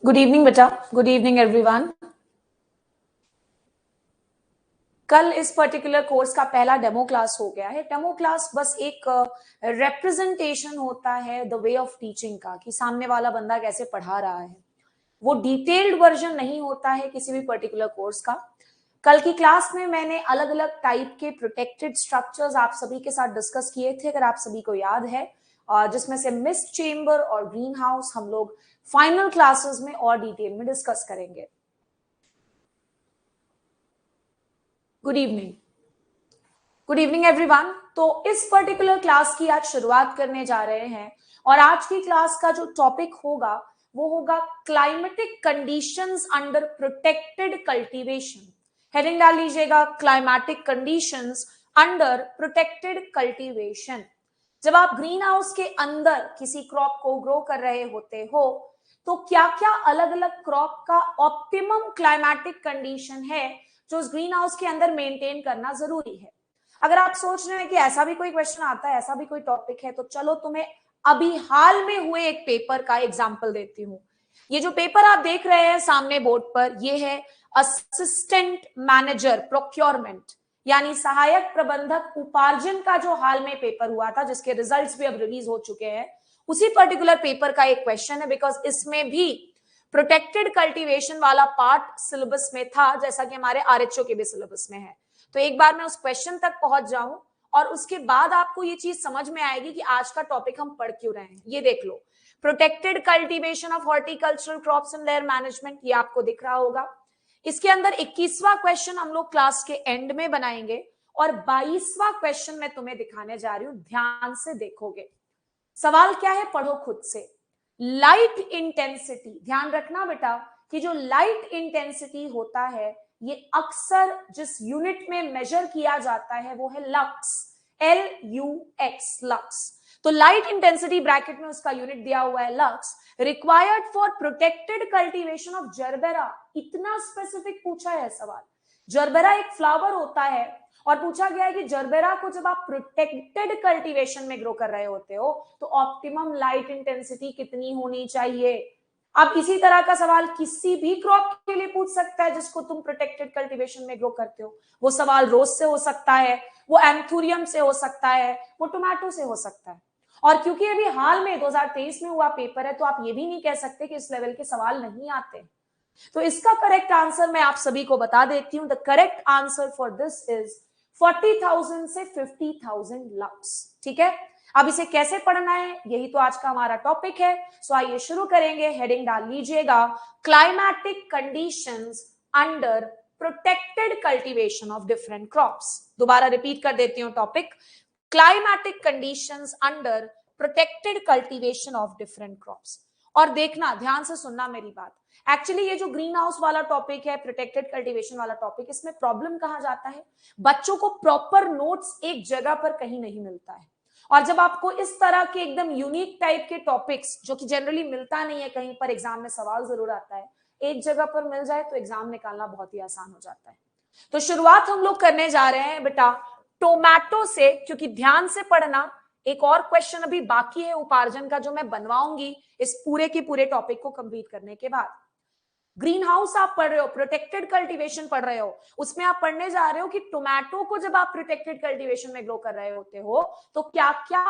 Good evening बेटा, good evening everyone. कल इस पर्टिकुलर कोर्स का पहला डेमो क्लास हो गया है। डेमो क्लास बस एक रिप्रेजेंटेशन होता है द वे ऑफ टीचिंग का, कि सामने वाला बंदा कैसे पढ़ा रहा है। वो डिटेल्ड वर्जन नहीं होता है किसी भी पर्टिकुलर कोर्स का। कल की क्लास में मैंने अलग अलग टाइप के प्रोटेक्टेड स्ट्रक्चर्स आप सभी के साथ डिस्कस किए थे, अगर आप सभी को याद है, जिसमें से मिस्ट चेम्बर और ग्रीन हाउस हम लोग फाइनल क्लासेस में और डिटेल में डिस्कस करेंगे। Good evening, good evening everyone. तो इस पर्टिकुलर क्लास की आज शुरुआत करने जा रहे हैं और आज की क्लास का जो टॉपिक होगा वो होगा climatic conditions under protected cultivation. Heading डाल लीजिएगा, climatic conditions under protected cultivation. जब आप ग्रीन हाउस के अंदर किसी क्रॉप को ग्रो कर रहे होते हो तो क्या क्या अलग अलग क्रॉप का ऑप्टिमम क्लाइमेटिक कंडीशन है जो उस ग्रीन हाउस के अंदर मेंटेन करना जरूरी है। अगर आप सोच रहे हैं कि ऐसा भी कोई क्वेश्चन आता है, ऐसा भी कोई टॉपिक है, तो चलो तुम्हें अभी हाल में हुए एक पेपर का एग्जाम्पल देती हूँ। ये जो पेपर आप देख रहे हैं सामने बोर्ड पर, ये है असिस्टेंट मैनेजर प्रोक्योरमेंट यानी सहायक प्रबंधक उपार्जन का जो हाल में पेपर हुआ था, जिसके रिजल्ट्स भी अब रिलीज हो चुके हैं। उसी पर्टिकुलर पेपर का एक क्वेश्चन है, बिकॉज इसमें भी प्रोटेक्टेड कल्टीवेशन वाला पार्ट सिलेबस में था, जैसा कि हमारे आरएचओ के भी सिलेबस में है। तो एक बार मैं उस क्वेश्चन तक पहुंच जाऊं और उसके बाद आपको ये चीज समझ में आएगी कि आज का टॉपिक हम पढ़ क्यों रहे हैं। ये देख लो, protected cultivation of horticultural crops and their management, ये आपको दिख रहा होगा। इसके अंदर 21वां क्वेश्चन हम लोग क्लास के एंड में बनाएंगे और 22वां क्वेश्चन मैं तुम्हें दिखाने जा रही हूं, ध्यान से देखोगे। सवाल क्या है, पढ़ो खुद से। लाइट इंटेंसिटी, ध्यान रखना बेटा कि जो लाइट इंटेंसिटी होता है ये अक्सर जिस यूनिट में मेजर किया जाता है वो है लक्स, LUX, लक्स। तो लाइट इंटेंसिटी ब्रैकेट में उसका यूनिट दिया हुआ है lux, required for protected cultivation of gerbera. इतना स्पेसिफिक पूछा है सवाल। जरबेरा एक फ्लावर होता है और पूछा गया है कि जरबेरा को जब आप प्रोटेक्टेड कल्टीवेशन में ग्रो कर रहे होते हो तो ऑप्टिमम लाइट इंटेंसिटी कितनी होनी चाहिए। अब इसी तरह का सवाल किसी भी क्रॉप के लिए पूछ सकता है जिसको तुम प्रोटेक्टेड कल्टीवेशन में ग्रो करते हो। वो सवाल रोज से हो सकता है, वो एंथुरियम से हो सकता है, वो टोमेटो से हो सकता है। और क्योंकि अभी हाल में 2023 में हुआ पेपर है तो आप ये भी नहीं कह सकते कि इस लेवल के सवाल नहीं आते। तो इसका करेक्ट आंसर मैं आप सभी को बता देती हूं। The correct answer for this is 40,000 से 50,000 लक्स। ठीक है, अब इसे कैसे पढ़ना है यही तो आज का हमारा टॉपिक है। सो आइए शुरू करेंगे। हेडिंग डाल लीजिएगा, climatic conditions under protected cultivation of different crops. दोबारा रिपीट कर देती हूं topic, climatic conditions under protected cultivation of different crops. और देखना, ध्यान से सुनना मेरी बात। एक्चुअली ये जो ग्रीन हाउस वाला टॉपिक है, प्रोटेक्टेड कल्टीवेशन वाला टॉपिक, इसमें प्रॉब्लम कहां जाता है, बच्चों को प्रॉपर नोट्स एक जगह पर कहीं नहीं मिलता है। और जब आपको इस तरह के एकदम यूनिक टाइप के टॉपिक्स जो कि जनरली मिलता नहीं है, कहीं पर एग्जाम में सवाल जरूर आता है, एक जगह पर मिल जाए तो एग्जाम निकालना बहुत ही आसान हो जाता है। तो शुरुआत हम लोग करने जा रहे हैं बेटा टोमेटो से, क्योंकि ध्यान से पढ़ना, एक और क्वेश्चन अभी बाकी है उपार्जन का जो मैं बनवाऊंगी इस पूरे के पूरे टॉपिक को कंप्लीट करने के बाद। ग्रीन हाउस आप पढ़ रहे हो, प्रोटेक्टेड कल्टीवेशन पढ़ रहे हो, उसमें आप पढ़ने जा रहे हो कि टोमेटो को जब आप प्रोटेक्टेड कल्टीवेशन में ग्रो कर रहे होते हो तो क्या क्या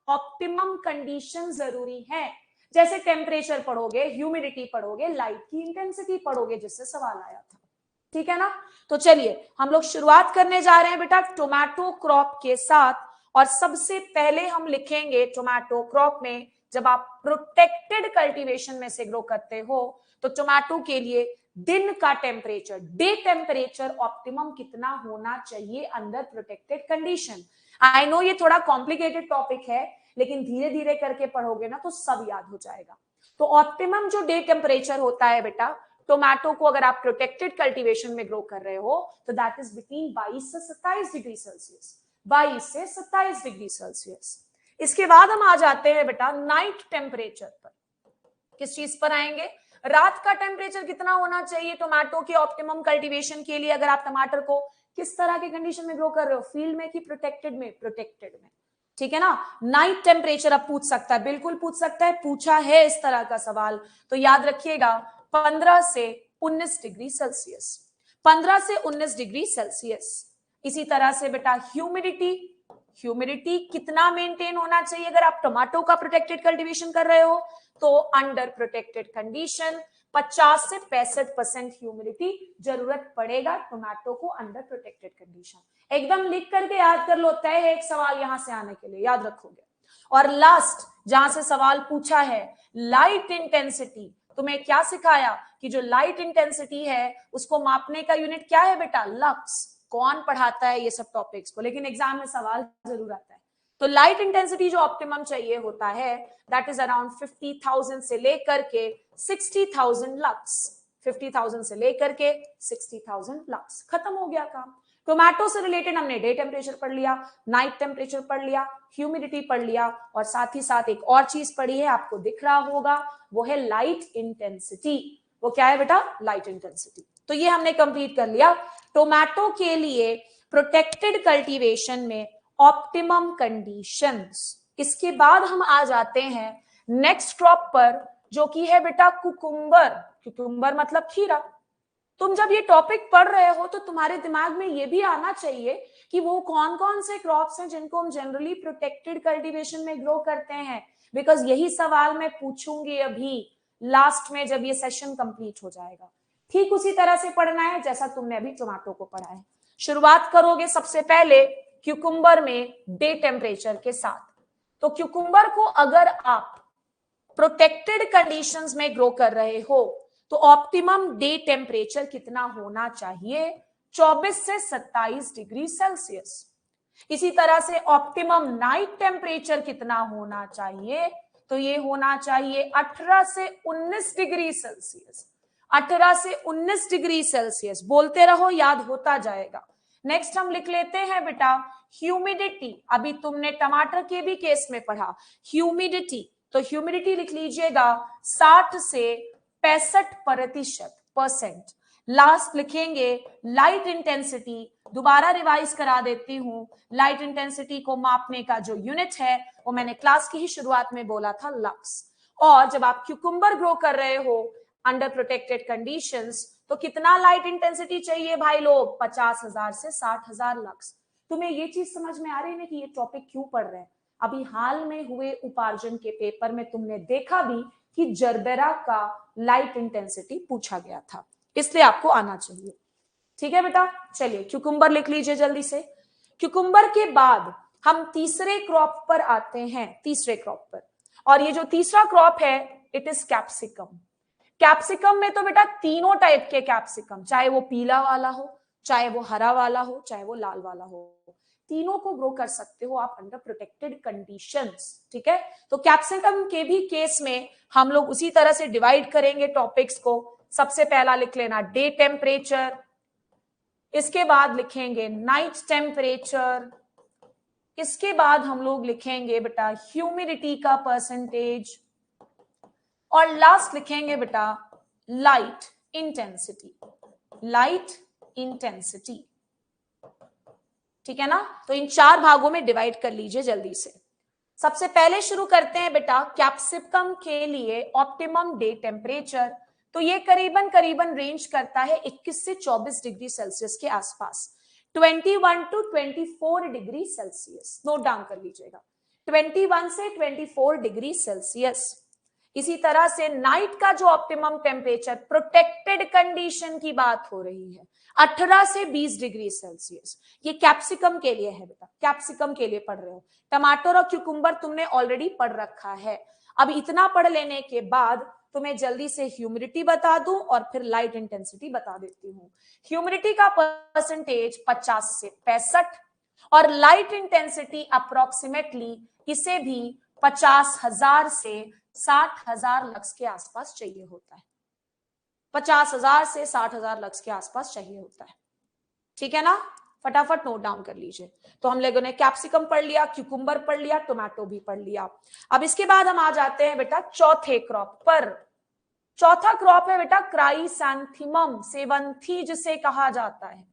ऑप्टिमम कंडीशन जरूरी है। जैसे टेम्परेचर पढ़ोगे, ह्यूमिडिटी पढ़ोगे, लाइट की इंटेंसिटी पढ़ोगे, जिससे सवाल आया था। ठीक है ना। तो चलिए हम लोग शुरुआत करने जा रहे हैं बेटा टोमेटो क्रॉप के साथ। और सबसे पहले हम लिखेंगे टोमेटो क्रॉप में जब आप प्रोटेक्टेड कल्टीवेशन में से ग्रो करते हो तो टोमेटो के लिए दिन का टेम्परेचर, डे टेम्परेचर ऑप्टिमम कितना होना चाहिए under protected condition. I know ये थोड़ा कॉम्प्लिकेटेड टॉपिक है, लेकिन धीरे धीरे करके पढ़ोगे ना तो सब याद हो जाएगा। तो ऑप्टिमम जो डे टेम्परेचर होता है बेटा टोमेटो को, अगर आप प्रोटेक्टेड कल्टीवेशन में ग्रो कर रहे हो तो दैट इज बिटवीन 22 से 27 डिग्री सेल्सियस, 22 से 27 डिग्री सेल्सियस। इसके बाद हम आ जाते हैं बेटा नाइट टेम्परेचर पर। किस चीज पर आएंगे, रात का टेम्परेचर कितना होना चाहिए टोमेटो के ऑप्टिमम कल्टीवेशन के लिए। अगर आप टमाटर को किस तरह के कंडीशन में ग्रो कर रहे हो, फील्ड में कि प्रोटेक्टेड में, प्रोटेक्टेड में। ठीक है ना। नाइट टेम्परेचर अब पूछ सकता है, बिल्कुल पूछ सकता है, पूछा है इस तरह का सवाल। तो याद रखिएगा 15 से 19 डिग्री सेल्सियस, 15 से 19 डिग्री सेल्सियस। इसी तरह से बेटा ह्यूमिडिटी, ह्यूमिडिटी कितना मेंटेन होना चाहिए अगर आप टमाटो का प्रोटेक्टेड कल्टीवेशन कर रहे हो, तो अंडर प्रोटेक्टेड कंडीशन 50 से 65% ह्यूमिडिटी जरूरत पड़ेगा टोमेटो को अंडर प्रोटेक्टेड कंडीशन। एकदम लिख करके याद कर लो, तय है एक सवाल यहां से आने के लिए, याद रखोगे। और लास्ट जहां से सवाल पूछा है लाइट इंटेंसिटी, तुम्हें क्या सिखाया कि जो लाइट इंटेंसिटी है उसको मापने का यूनिट क्या है बेटा, लक्स। कौन पढ़ाता है ये सब टॉपिक्स को, लेकिन एग्जाम में सवाल जरूर आता है। तो लाइट इंटेंसिटी जो ऑप्टिमम चाहिए होता है दैट इज अराउंड 50,000 से लेकर के 60,000 लक्स, 50,000 से लेकर के 60,000 लक्स। खत्म हो गया काम। टोमेटो से रिलेटेड हमने डे टेम्परेचर पढ़ लिया, नाइट टेम्परेचर पढ़ लिया, ह्यूमिडिटी पढ़ लिया, और साथ ही साथ एक और चीज पढ़ी है, आपको दिख रहा होगा, वो है लाइट इंटेंसिटी। वो क्या है बेटा, लाइट इंटेंसिटी। तो ये हमने कंप्लीट कर लिया टोमेटो के लिए प्रोटेक्टेड कल्टीवेशन में ऑप्टिमम कंडीशंस। इसके बाद हम आ जाते हैं नेक्स्ट क्रॉप पर, जो कि है बेटा कुकुम्बर। कुकुम्बर मतलब खीरा। तुम जब ये टॉपिक पढ़ रहे हो तो तुम्हारे दिमाग में ये भी आना चाहिए कि वो कौन कौन से क्रॉप्स हैं जिनको हम जनरली प्रोटेक्टेड कल्टीवेशन में ग्रो करते हैं, बिकॉज यही सवाल मैं पूछूंगी अभी लास्ट में जब ये सेशन कंप्लीट हो जाएगा। ठीक उसी तरह से पढ़ना है जैसा तुमने अभी टोमेटो को पढ़ा है। शुरुआत करोगे सबसे पहले क्यूकुम्बर में डे टेम्परेचर के साथ। तो क्यूकुम्बर को अगर आप प्रोटेक्टेड कंडीशंस में ग्रो कर रहे हो तो ऑप्टिमम डे टेम्परेचर कितना होना चाहिए, 24 से 27 डिग्री सेल्सियस। इसी तरह से ऑप्टिमम नाइट टेम्परेचर कितना होना चाहिए, तो ये होना चाहिए 18 से 19 डिग्री सेल्सियस। 18 से 19 डिग्री सेल्सियस, बोलते रहो याद होता जाएगा। नेक्स्ट हम लिख लेते हैं बेटा ह्यूमिडिटी। अभी तुमने टमाटर के भी केस में पढ़ा ह्यूमिडिटी, तो ह्यूमिडिटी लिख लीजिएगा 60 से 65%। लास्ट लिखेंगे लाइट इंटेंसिटी। दोबारा रिवाइज करा देती हूं, लाइट इंटेंसिटी को मापने का जो यूनिट है वो मैंने क्लास की ही शुरुआत में बोला था, लक्स। और जब आप क्यूकुम्बर ग्रो कर रहे हो अंडर प्रोटेक्टेड कंडीशंस, तो कितना लाइट इंटेंसिटी चाहिए भाई लोग, 50,000 से 60,000 लक्स। तुम्हें ये चीज समझ में आ रही है कि ये टॉपिक क्यों पढ़ रहे हैं। अभी हाल में हुए उपार्जन के पेपर में तुमने देखा भी कि जरबेरा का लाइट इंटेंसिटी पूछा गया था, इसलिए आपको आना चाहिए। ठीक है बेटा, चलिए क्यूकुम्बर लिख लीजिए जल्दी से। क्यूकुम्बर के बाद हम तीसरे क्रॉप पर आते हैं, तीसरे क्रॉप पर। और ये जो तीसरा क्रॉप है इट इज कैप्सिकम। कैप्सिकम में तो बेटा तीनों टाइप के कैप्सिकम, चाहे वो पीला वाला हो, चाहे वो हरा वाला हो, चाहे वो लाल वाला हो, तीनों को ग्रो कर सकते हो आप अंडर प्रोटेक्टेड कंडीशंस। ठीक है, तो कैप्सिकम के भी केस में हम लोग उसी तरह से डिवाइड करेंगे टॉपिक्स को। सबसे पहला लिख लेना डे टेम्परेचर, इसके बाद लिखेंगे नाइट टेम्परेचर, इसके बाद हम लोग लिखेंगे बेटा ह्यूमिडिटी का परसेंटेज, और लास्ट लिखेंगे बेटा लाइट इंटेंसिटी, लाइट इंटेंसिटी। ठीक है ना, तो इन चार भागों में डिवाइड कर लीजिए जल्दी से। सबसे पहले शुरू करते हैं बेटा कैप्सिकम के लिए ऑप्टिमम डे टेम्परेचर। तो ये करीबन करीबन रेंज करता है 21 से 24 डिग्री सेल्सियस के आसपास, 21 to 24 degree Celsius. Note down कर लीजिएगा, 21 से 24 डिग्री सेल्सियस। इसी तरह से नाइट का जो ऑप्टिमम टेम्परेचर, प्रोटेक्टेड कंडीशन की बात हो रही है, 18 से 20 डिग्री सेल्सियस। ये कैप्सिकम के लिए है बेटा, कैप्सिकम के लिए पढ़ रहे हो। टमाटर और क्यूकुम्बर तुमने ऑलरेडी पढ़ रखा है। अब इतना पढ़ लेने के बाद तुम्हें जल्दी से ह्यूमिडिटी बता दूं और फिर लाइट इंटेंसिटी बता देती हूं। ह्यूमिडिटी का परसेंटेज 50 से 65 और लाइट इंटेंसिटी अप्रोक्सीमेटली इसे भी 50,000 से 60,000 लक्स के आसपास चाहिए होता है, 50,000 से 60,000 लक्स के आसपास चाहिए होता है। ठीक है ना, फटाफट नोट डाउन कर लीजिए। तो हम लोगों ने कैप्सिकम पढ़ लिया, क्यूकुम्बर पढ़ लिया, टोमेटो भी पढ़ लिया। अब इसके बाद हम आ जाते हैं बेटा चौथे क्रॉप पर। चौथा क्रॉप है बेटा क्राइसैंथेमम, सेवंथी जिसे कहा जाता है,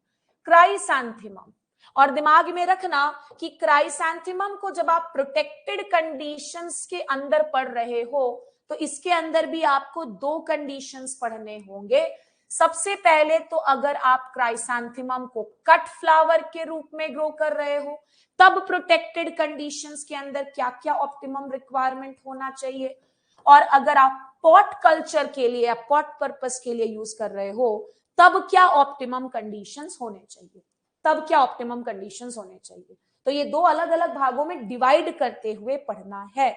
क्राइसैंथेमम। और दिमाग में रखना कि क्राइसैंथेमम को जब आप प्रोटेक्टेड कंडीशंस के अंदर पढ़ रहे हो तो इसके अंदर भी आपको दो कंडीशंस पढ़ने होंगे। सबसे पहले तो अगर आप क्राइसैंथेमम को कट फ्लावर के रूप में ग्रो कर रहे हो तब प्रोटेक्टेड कंडीशंस के अंदर क्या क्या ऑप्टिमम रिक्वायरमेंट होना चाहिए, और अगर आप पॉट कल्चर के लिए या पॉट पर्पस के लिए यूज कर रहे हो तब क्या ऑप्टिमम कंडीशंस होने चाहिए, तब क्या ऑप्टिमम कंडीशंस होने चाहिए। तो ये दो अलग अलग भागों में डिवाइड करते हुए पढ़ना है।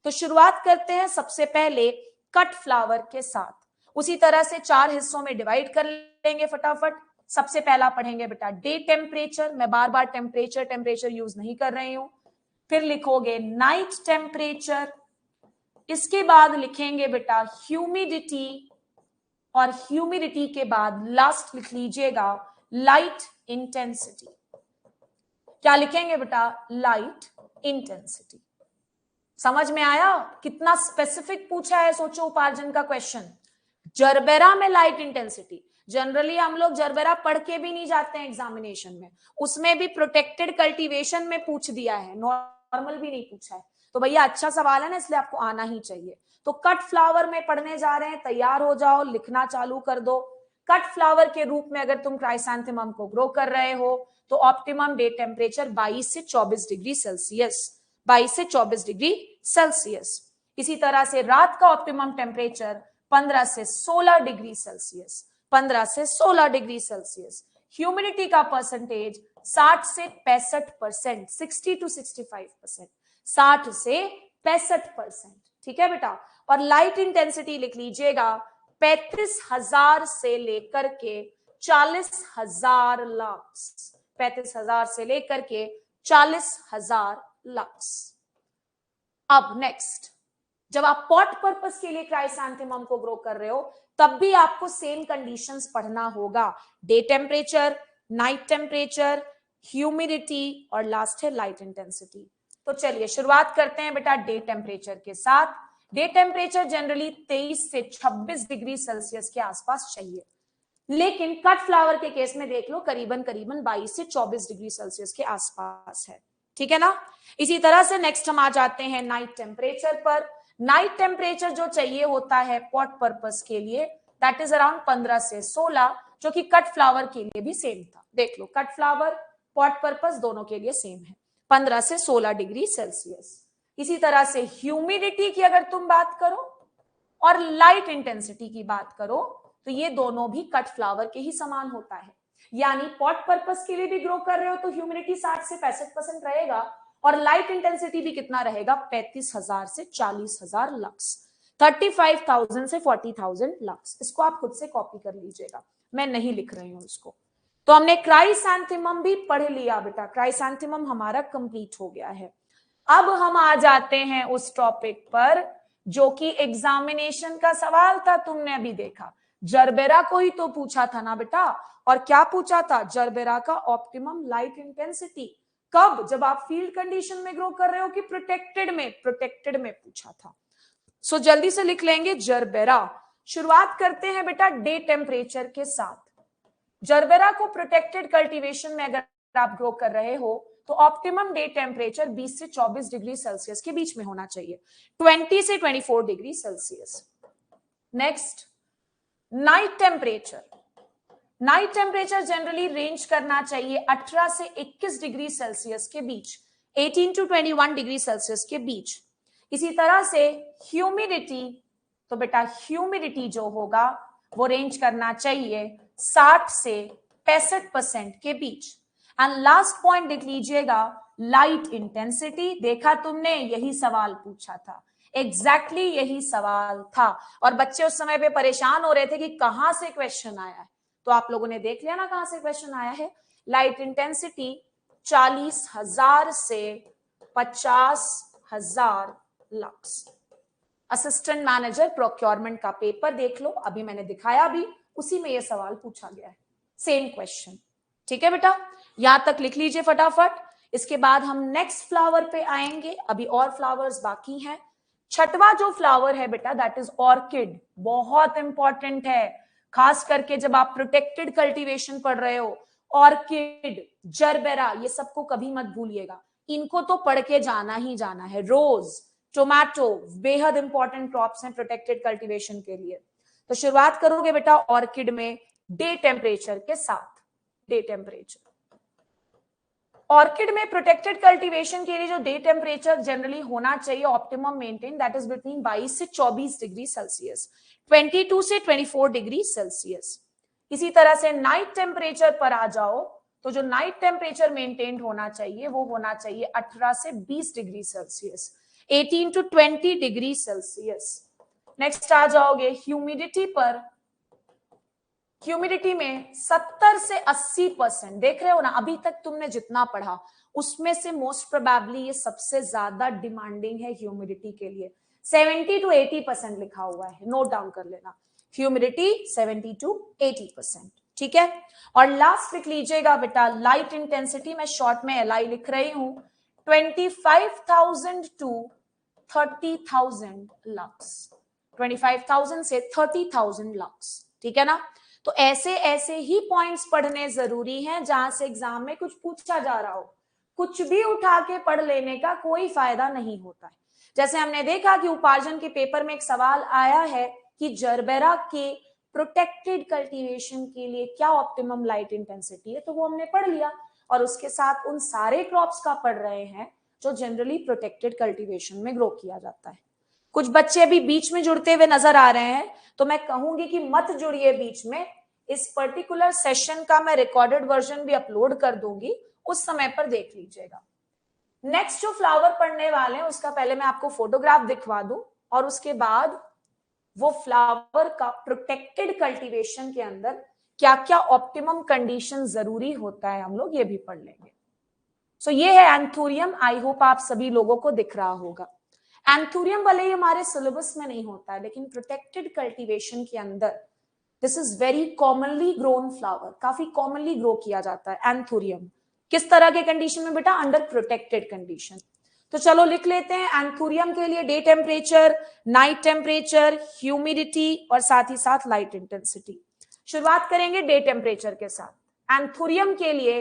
तो शुरुआत करते हैं सबसे पहले कट फ्लावर के साथ। उसी तरह से 4 हिस्सों में डिवाइड कर लेंगे फटाफट। सबसे पहला पढ़ेंगे बेटा डे टेम्परेचर, मैं बार बार टेम्परेचर यूज नहीं कर रही हूं। फिर लिखोगे नाइट टेम्परेचर, इसके बाद लिखेंगे बेटा ह्यूमिडिटी, और ह्यूमिडिटी के बाद लास्ट लिख लीजिएगा लाइट इंटेंसिटी। क्या लिखेंगे बेटा? Light intensity. समझ में आया कितना स्पेसिफिक पूछा है? सोचो उपार्जन का क्वेश्चन, जरबेरा में लाइट इंटेंसिटी। जनरली हम लोग जरबेरा पढ़ के भी नहीं जाते हैं एग्जामिनेशन में, उसमें भी प्रोटेक्टेड कल्टीवेशन में पूछ दिया है, नॉर्मल भी नहीं पूछा है। तो भैया अच्छा सवाल है ना, इसलिए आपको आना ही चाहिए। तो कट फ्लावर में पढ़ने जा रहे हैं, तैयार हो जाओ, लिखना चालू कर दो। कट फ्लावर के रूप में अगर तुम क्राइसैंथेमम को ग्रो कर रहे हो तो ऑप्टिमम डे टेम्परेचर 22 से 24 डिग्री सेल्सियस, 22 से 24 डिग्री सेल्सियस। इसी तरह से रात का ऑप्टिमम टेम्परेचर 15 से 16 डिग्री सेल्सियस, 15 से 16 डिग्री सेल्सियस। ह्यूमिडिटी का परसेंटेज 60 से 65%, 60 to 65%, 60 से 65%। ठीक है बेटा। और लाइट इंटेंसिटी लिख लीजिएगा 35,000 से लेकर के 40,000 लक्स, 35,000 से लेकर के 40,000 लक्स। अब नेक्स्ट, जब आप पॉट पर्पस के लिए क्राइसैंथेमम को ग्रो कर रहे हो तब भी आपको सेम कंडीशंस पढ़ना होगा, day temperature, night temperature, humidity और लास्ट है लाइट इंटेंसिटी। तो चलिए शुरुआत करते हैं बेटा डे टेम्परेचर के साथ। डे टेम्परेचर जनरली 23 से 26 डिग्री सेल्सियस के आसपास चाहिए, लेकिन कट फ्लावर के केस में देख लो करीबन 22 से 24 डिग्री सेल्सियस के आसपास है। ठीक है ना। इसी तरह से नेक्स्ट हम आ जाते हैं नाइट टेम्परेचर पर। नाइट टेम्परेचर जो चाहिए होता है पॉट पर्पस के लिए दैट इज अराउंड 15 से 16, जो कि कट फ्लावर के लिए भी सेम था। देख लो कट फ्लावर पॉट पर्पस दोनों के लिए सेम है, 15 से 16 डिग्री सेल्सियस। इसी तरह से ह्यूमिडिटी की अगर तुम बात करो और लाइट इंटेंसिटी की बात करो तो ये दोनों भी कट फ्लावर के ही समान होता है। यानी पॉट पर्पस के लिए भी ग्रो कर रहे हो तो ह्यूमिडिटी 60 से 65% रहेगा और लाइट इंटेंसिटी भी कितना रहेगा? 35,000 से 40,000 लक्स, 35,000 से 40,000 लक्स। इसको आप खुद से कॉपी कर लीजिएगा, मैं नहीं लिख रही हूं इसको। तो हमने क्राइसैंथेमम भी पढ़ लिया बेटा, क्राइसैंथेमम हमारा कंप्लीट हो गया है। अब हम आ जाते हैं उस टॉपिक पर जो कि एग्जामिनेशन का सवाल था, तुमने अभी देखा जरबेरा को ही तो पूछा था ना बेटा। और क्या पूछा था? जरबेरा का ऑप्टिमम लाइट इंटेंसिटी कब? जब आप फील्ड कंडीशन में ग्रो कर रहे हो कि प्रोटेक्टेड में? प्रोटेक्टेड में पूछा था। सो जल्दी से लिख लेंगे जरबेरा। शुरुआत करते हैं बेटा डे टेम्परेचर के साथ। जरबेरा को प्रोटेक्टेड कल्टीवेशन में अगर आप ग्रो कर रहे हो तो ऑप्टिमम डे टेम्परेचर 20 से 24 डिग्री सेल्सियस के बीच में होना चाहिए, 20 से 24 degree Celsius. Next night temperature. Night temperature generally range करना चाहिए 18 से 21 डिग्री सेल्सियस के बीच, 18 to 21 डिग्री सेल्सियस के बीच। इसी तरह से ह्यूमिडिटी, तो बेटा ह्यूमिडिटी जो होगा वो रेंज करना चाहिए 60 से 65% के बीच। एंड लास्ट पॉइंट देख लीजिएगा लाइट इंटेंसिटी। देखा तुमने, यही सवाल पूछा था, एग्जैक्टली यही सवाल था। और बच्चे उस समय पे परेशान हो रहे थे कि कहां से क्वेश्चन आया है, तो आप लोगों ने देख लिया ना कहां से क्वेश्चन आया है। लाइट इंटेंसिटी 40,000 से 50,000 लक्स। असिस्टेंट मैनेजर प्रोक्योरमेंट का पेपर देख लो, अभी मैंने दिखाया भी, उसी में यह सवाल पूछा गया है, सेम क्वेश्चन। ठीक है बेटा, यहां तक लिख लीजिए फटाफट। इसके बाद हम नेक्स्ट फ्लावर पे आएंगे, अभी और फ्लावर्स बाकी हैं। छठवां जो फ्लावर है बेटा दैट इज ऑर्किड, बहुत इंपॉर्टेंट है, खास करके जब आप प्रोटेक्टेड कल्टीवेशन पढ़ रहे हो। ऑर्किड, जरबेरा, ये सबको कभी मत भूलिएगा, इनको तो पढ़ के जाना ही जाना है। रोज, टोमेटो बेहद इंपॉर्टेंट क्रॉप्स हैं प्रोटेक्टेड कल्टीवेशन के लिए। तो शुरुआत करोगे बेटा ऑर्किड में डे टेम्परेचर के साथ। डे टेम्परेचर ऑर्किड में प्रोटेक्टेड कल्टीवेशन के लिए जो डे टेम्परेचर जनरली होना चाहिए optimum maintain, that is between 22 से 24 डिग्री सेल्सियस, 22 से 24 डिग्री सेल्सियस। इसी तरह से नाइट टेम्परेचर पर आ जाओ तो जो नाइट टेम्परेचर मेंटेन होना चाहिए वो होना चाहिए 18 से 20 degree Celsius, 18 to 20 degree Celsius. Next आ जाओगे ह्यूमिडिटी पर। ह्यूमिडिटी में 70 से 80%, देख रहे हो ना अभी तक तुमने जितना पढ़ा उसमें से मोस्ट प्रोबेबली ये सबसे ज्यादा डिमांडिंग है ह्यूमिडिटी के लिए। 70 to 80% लिखा हुआ है, नोट डाउन कर लेना। ह्यूमिडिटी 70 to 80%, ठीक है। और लास्ट लिख लीजिएगा बेटा लाइट इंटेंसिटी, मैं शॉर्ट में LI लिख रही हूं, 25,000 to 30,000 लक्स, 25,000 से 30,000 लक्स, ठीक है ना। तो ऐसे ऐसे ही पॉइंट्स पढ़ने जरूरी हैं जहां से एग्जाम में कुछ पूछा जा रहा हो। कुछ भी उठा के पढ़ लेने का कोई फायदा नहीं होता है। जैसे हमने देखा कि उपार्जन के पेपर में एक सवाल आया है कि जरबेरा के प्रोटेक्टेड कल्टीवेशन के लिए क्या ऑप्टिमम लाइट इंटेंसिटी है, तो वो हमने पढ़ लिया और उसके साथ उन सारे क्रॉप्स का पढ़ रहे हैं जो जनरली प्रोटेक्टेड कल्टीवेशन में ग्रो किया जाता है। कुछ बच्चे अभी बीच में जुड़ते हुए नजर आ रहे हैं, तो मैं कहूंगी कि मत जुड़िए बीच में। इस पर्टिकुलर सेशन का मैं रिकॉर्डेड वर्जन भी अपलोड कर दूंगी, उस समय पर देख लीजिएगा। नेक्स्ट जो फ्लावर पढ़ने वाले हैं उसका पहले मैं आपको फोटोग्राफ दिखवा दूं और उसके बाद वो फ्लावर का प्रोटेक्टेड कल्टीवेशन के अंदर क्या क्या ऑप्टिमम कंडीशन जरूरी होता है हम लोग ये भी पढ़ लेंगे। सो ये है एंथूरियम, आई होप आप सभी लोगों को दिख रहा होगा। एंथूरियम भले ही हमारे सिलेबस में नहीं होता है लेकिन प्रोटेक्टेड कल्टीवेशन के अंदर this is very commonly grown flower, काफी कॉमनली ग्रो किया जाता है एंथूरियम। किस तरह के कंडीशन में बेटा? Under protected condition. तो चलो लिख लेते हैं एंथूरियम के लिए day temperature, night temperature, humidity और साथ ही साथ लाइट इंटेंसिटी। शुरुआत करेंगे डे टेम्परेचर के साथ। एंथूरियम के लिए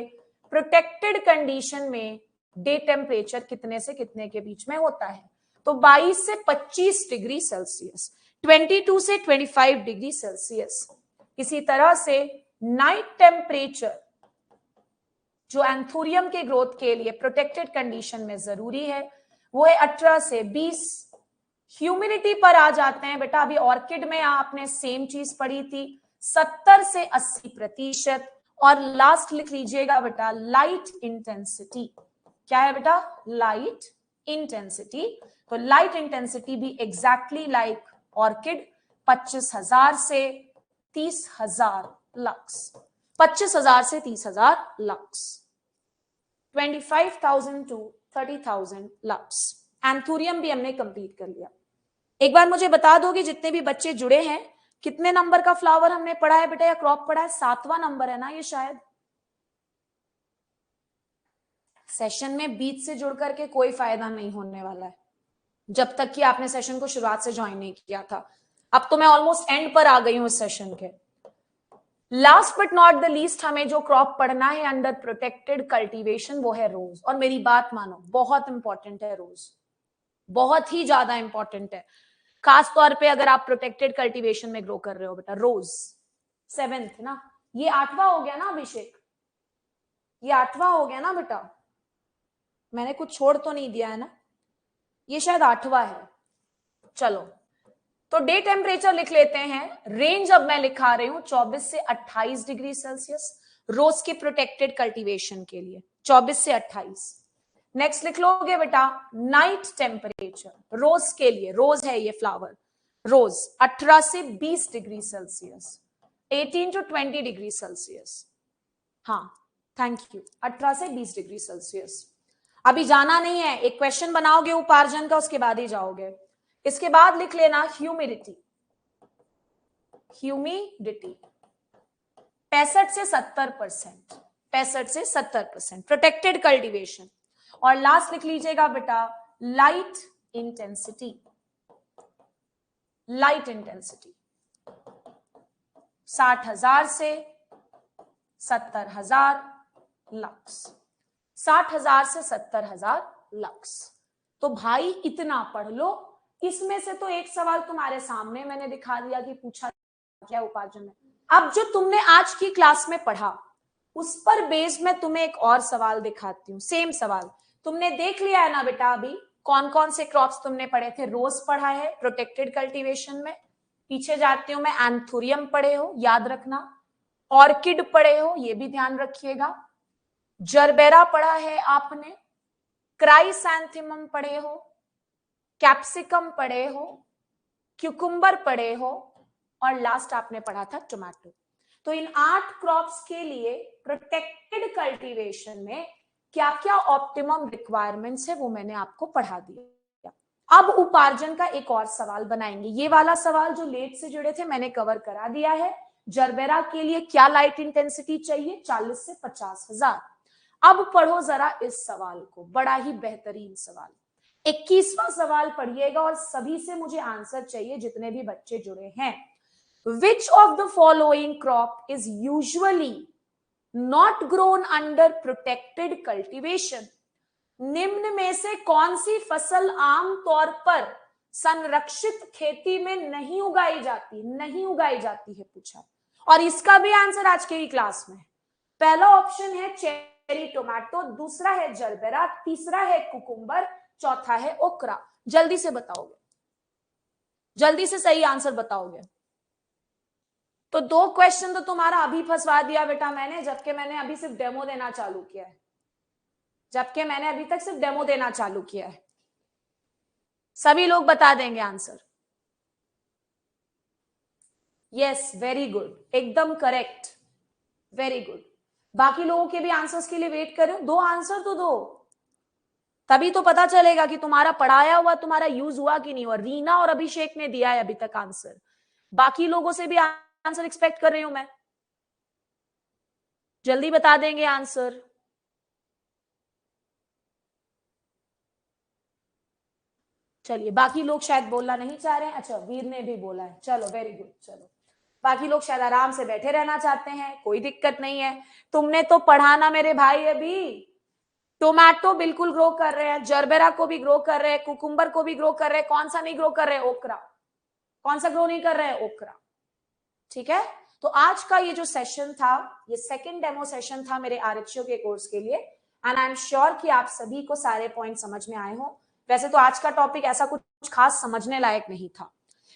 प्रोटेक्टेड कंडीशन में डे टेम्परेचर कितने से कितने के बीच में होता है? तो 22 से 25 डिग्री सेल्सियस, 22 से 25 डिग्री सेल्सियस। इसी तरह से नाइट टेम्परेचर जो एंथूरियम के ग्रोथ के लिए प्रोटेक्टेड कंडीशन में जरूरी है वो है 18 से 20। ह्यूमिडिटी पर आ जाते हैं बेटा, अभी ऑर्किड में आपने सेम चीज पढ़ी थी, 70 से 80%। और लास्ट लिख लीजिएगा बेटा लाइट इंटेंसिटी। क्या है बेटा? Light intensity. तो लाइट इंटेंसिटी भी एग्जैक्टली लाइक ऑर्किड 25,000 से 30,000 लक्स, 25,000 से 30,000 लक्स, 25,000 to 30,000 लक्स। एंथूरियम भी हमने कंप्लीट कर लिया। एक बार मुझे बता दोगे जितने भी बच्चे जुड़े हैं कितने नंबर का फ्लावर हमने पढ़ा है बेटा या क्रॉप पढ़ा है? 7वां नंबर है ना ये शायद। सेशन में बीच से जुड़ करके कोई फायदा नहीं होने वाला है जब तक कि आपने सेशन को शुरुआत से ज्वाइन नहीं किया था। अब तो मैं ऑलमोस्ट एंड पर आ गई हूं इस सेशन के। Last but not the least हमें जो क्रॉप पढ़ना है अंडर प्रोटेक्टेड कल्टीवेशन वो है रोज। और मेरी बात मानो, बहुत इंपॉर्टेंट है रोज, बहुत ही ज्यादा इंपॉर्टेंट है। खास तौर पे अगर आप प्रोटेक्टेड कल्टीवेशन में ग्रो कर रहे हो बेटा। रोज 7th ना, ये 8वां हो गया ना अभिषेक? ये 8वां हो गया ना बेटा? मैंने कुछ छोड़ तो नहीं दिया है ना? ये शायद 8वां है। चलो तो डे टेम्परेचर लिख लेते हैं। रेंज अब मैं लिखा रही हूं 24 से 28 डिग्री सेल्सियस रोज के प्रोटेक्टेड कल्टीवेशन के लिए, 24 से 28। नेक्स्ट लिख लोगे बेटा नाइट टेम्परेचर रोज के लिए, रोज है ये फ्लावर, रोज 18 से 20 degree Celsius, 18 to 20 degree Celsius. हाँ थैंक यू, 18 से 20 डिग्री सेल्सियस। अभी जाना नहीं है, एक क्वेश्चन बनाओगे उपार्जन का उसके बाद ही जाओगे। इसके बाद लिख लेना ह्यूमिडिटी, ह्यूमिडिटी 65 से 70%, 65 से 70% प्रोटेक्टेड कल्टीवेशन। और लास्ट लिख लीजिएगा बेटा लाइट इंटेंसिटी, लाइट इंटेंसिटी 60,000 से 70,000 लक्स, 60,000 से 70,000 लक्स। तो भाई इतना पढ़ लो। इसमें से तो एक सवाल तुम्हारे सामने मैंने दिखा दिया कि पूछा क्या उपार्जन में। अब जो तुमने आज की क्लास में पढ़ा उस पर बेस्ड मैं तुम्हें एक और सवाल दिखाती हूँ। सेम सवाल तुमने देख लिया है ना बेटा, अभी कौन कौन से क्रॉप्स तुमने पढ़े थे। रोज पढ़ा है प्रोटेक्टेड कल्टीवेशन में, पीछे जाती हूं मैं, एंथोरियम पढ़े हो याद रखना, ऑर्किड पढ़े हो ये भी ध्यान रखिएगा, जरबेरा पढ़ा है आपने, क्राइसैंथेमम पढ़े हो, कैप्सिकम पढ़े हो, क्यूकुम्बर पढ़े हो, और लास्ट आपने पढ़ा था टोमेटो। तो इन 8 क्रॉप्स के लिए प्रोटेक्टेड कल्टीवेशन में क्या क्या ऑप्टिमम रिक्वायरमेंट्स है वो मैंने आपको पढ़ा दिया। अब उपार्जन का एक और सवाल बनाएंगे। ये वाला सवाल जो लेट से जुड़े थे मैंने कवर करा दिया है। जरबेरा के लिए क्या लाइट इंटेंसिटी चाहिए, 40 से 50,000। अब पढ़ो जरा इस सवाल को, बड़ा ही बेहतरीन सवाल। 21वां सवाल पढ़िएगा और सभी से मुझे आंसर चाहिए जितने भी बच्चे जुड़े हैं। Which of the following crop is usually not grown under protected cultivation? निम्न में से कौन सी फसल आम तौर पर संरक्षित खेती में नहीं उगाई जाती है पूछा। और इसका भी आंसर आज के ही क्लास में। पहला ऑप्शन है चेरी टोमेटो, दूसरा है जरबेरा, तीसरा है कुकुम्बर, चौथा है ओकरा। जल्दी से बताओगे, जल्दी से सही आंसर बताओगे। तो 2 क्वेश्चन तो तुम्हारा अभी फंसवा दिया बेटा मैंने, जबकि मैंने अभी सिर्फ डेमो देना चालू किया है, जबकि मैंने अभी तक सिर्फ डेमो देना चालू किया है। सभी लोग बता देंगे आंसर। यस, वेरी गुड, एकदम करेक्ट, वेरी गुड। बाकी लोगों के भी आंसर्स के लिए वेट कर रहे हो। 2 आंसर तो दो, तभी तो पता चलेगा कि तुम्हारा पढ़ाया हुआ तुम्हारा यूज हुआ कि नहीं हुआ। रीना और अभिषेक ने दिया है अभी तक आंसर, बाकी लोगों से भी आंसर एक्सपेक्ट कर रही हूं मैं, जल्दी बता देंगे आंसर। चलिए, बाकी लोग शायद बोलना नहीं चाह रहे हैं। अच्छा, वीर ने भी बोला है, चलो वेरी गुड। चलो, बाकी लोग शायद आराम से बैठे रहना चाहते हैं, कोई दिक्कत नहीं है। तुमने तो पढ़ाना मेरे भाई, अभी टोमेटो बिल्कुल ग्रो कर रहे हैं, जरबेरा को भी ग्रो कर रहे हैं, कुकुम्बर को भी ग्रो कर रहे हैं। कौन सा नहीं ग्रो कर रहे हैं? ओकरा। कौन सा ग्रो नहीं कर रहे हैं? ओकरा। ठीक है, तो आज का ये जो सेशन था ये सेकंड डेमो सेशन था मेरे आरएचओ के कोर्स के लिए, एंड आई एम श्योर कि आप सभी को सारे पॉइंट समझ में आए हो। वैसे तो आज का टॉपिक ऐसा कुछ खास समझने लायक नहीं था।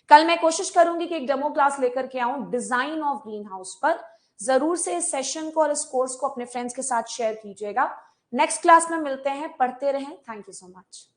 कल मैं कोशिश करूंगी कि एक डेमो क्लास लेकर के आऊं डिजाइन ऑफ ग्रीन हाउस पर। जरूर से इस सेशन को और इस कोर्स को अपने फ्रेंड्स के साथ शेयर कीजिएगा। नेक्स्ट क्लास में मिलते हैं, पढ़ते रहें। Thank you so much.